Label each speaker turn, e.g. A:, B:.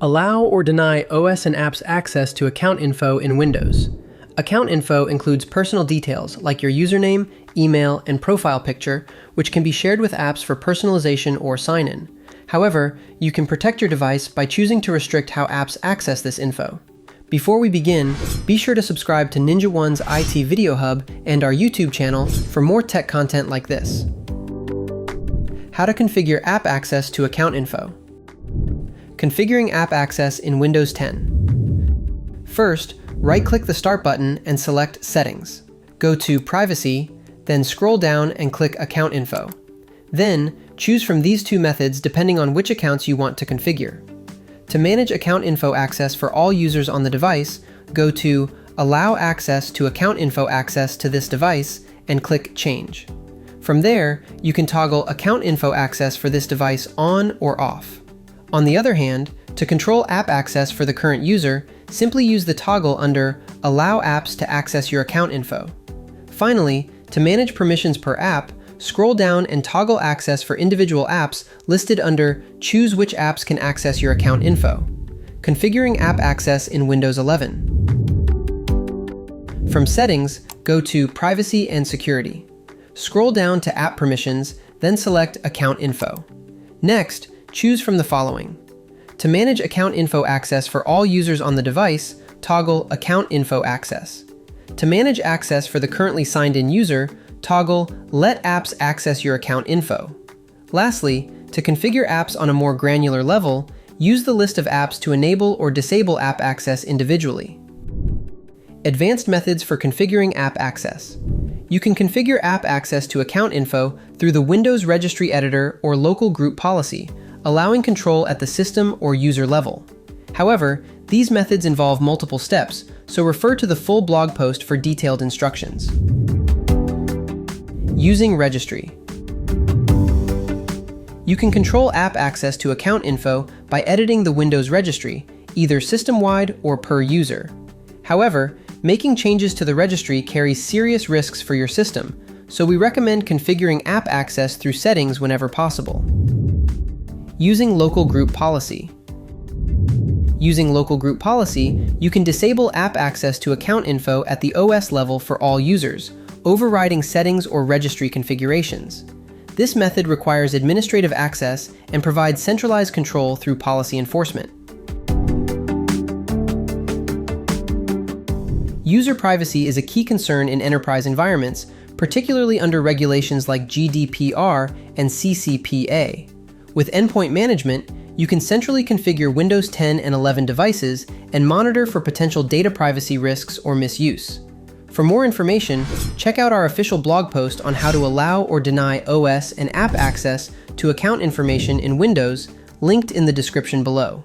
A: Allow or deny OS and apps access to account info in Windows. Account info includes personal details like your username, email, and profile picture, which can be shared with apps for personalization or sign-in. However, you can protect your device by choosing to restrict how apps access this info. Before we begin, be sure to subscribe to NinjaOne's IT Video Hub and our YouTube channel for more tech content like this. How to configure app access to account info. Configuring app access in Windows 10. First, right-click the Start button and select Settings. Go to Privacy, then scroll down and click Account Info. Then, choose from these two methods depending on which accounts you want to configure. To manage account info access for all users on the device, go to Allow access to account info access to this device and click Change. From there, you can toggle account info access for this device on or off. On the other hand, to control app access for the current user, simply use the toggle under Allow apps to access your account info. Finally, to manage permissions per app, scroll down and toggle access for individual apps listed under Choose which apps can access your account info. Configuring app access in Windows 11. From Settings, go to Privacy and Security. Scroll down to App Permissions, then select Account Info. Next, choose from the following. To manage account info access for all users on the device, toggle Account Info Access. To manage access for the currently signed-in user, toggle Let Apps Access Your Account Info. Lastly, to configure apps on a more granular level, use the list of apps to enable or disable app access individually. Advanced methods for configuring app access. You can configure app access to account info through the Windows Registry Editor or Local Group Policy, allowing control at the system or user level. However, these methods involve multiple steps, so refer to the full blog post for detailed instructions. Using Registry. You can control app access to account info by editing the Windows registry, either system-wide or per user. However, making changes to the registry carries serious risks for your system, so we recommend configuring app access through settings whenever possible. Using Local Group Policy. Using Local Group Policy, you can disable app access to account info at the OS level for all users, overriding settings or registry configurations. This method requires administrative access and provides centralized control through policy enforcement. User privacy is a key concern in enterprise environments, particularly under regulations like GDPR and CCPA. With endpoint management, you can centrally configure Windows 10 and 11 devices and monitor for potential data privacy risks or misuse. For more information, check out our official blog post on how to allow or deny OS and app access to account information in Windows, linked in the description below.